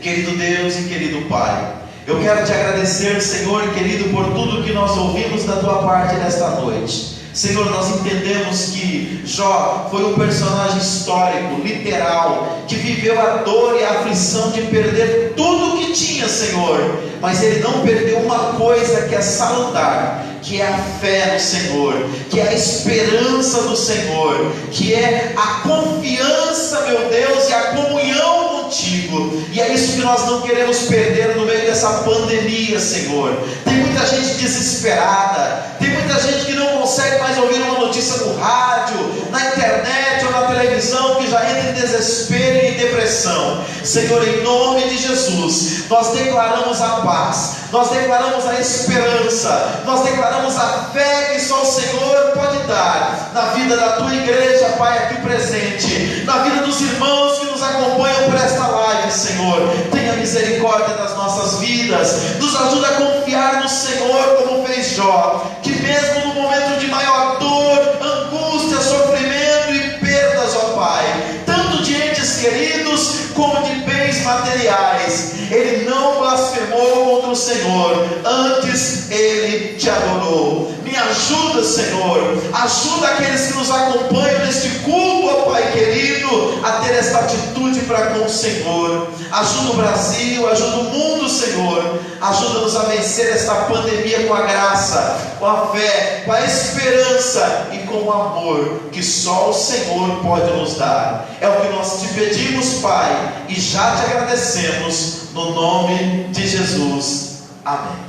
Querido Deus e querido Pai, eu quero te agradecer, Senhor querido, por tudo que nós ouvimos da tua parte nesta noite. Senhor, nós entendemos que Jó foi um personagem histórico, literal, que viveu a dor e a aflição de perder tudo o que tinha, Senhor, mas ele não perdeu uma coisa que é salutar, que é a fé no Senhor, que é a esperança do Senhor, que é a confiança, meu Deus, e a comunhão contigo. E é isso que nós não queremos perder no meio dessa pandemia, Senhor. Tem muita gente desesperada, tem muita gente que não consegue mais ouvir uma notícia no rádio, na internet ou na televisão, que já entra em desespero e em depressão. Senhor, em nome de Jesus, nós declaramos a paz, nós declaramos a esperança, nós declaramos a fé que só o Senhor pode dar na vida da tua igreja, Pai, aqui presente, na vida dos irmãos que nos acompanham por esta live, Senhor. Tenha misericórdia misericórdia das nossas vidas. Nos ajuda a confiar no Senhor como fez Jó, que mesmo no momento de maior dor, angústia, sofrimento e perdas, ó Pai, tanto de entes queridos como de bens materiais, ele não blasfemou contra o Senhor, antes ele te adorou. Me ajuda, Senhor, ajuda aqueles que nos acompanham neste culto, ó Pai querido, a ter esta atitude para com o Senhor. Ajuda o Brasil, ajuda o mundo, Senhor, ajuda-nos a vencer esta pandemia com a graça, com a fé, com a esperança e com o amor que só o Senhor pode nos dar. É o que nós te pedimos, Pai, e já te agradecemos, no nome de Jesus, amém.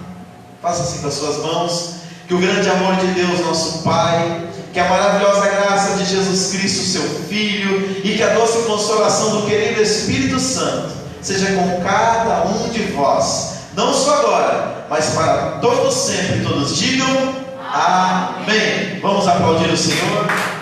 Faça assim com as suas mãos. Que o grande amor de Deus, nosso Pai, que a maravilhosa graça de Jesus Cristo, seu Filho, e que a doce consolação do querido Espírito Santo seja com cada um de vós, não só agora, mas para todos sempre. Todos digam amém. Vamos aplaudir o Senhor.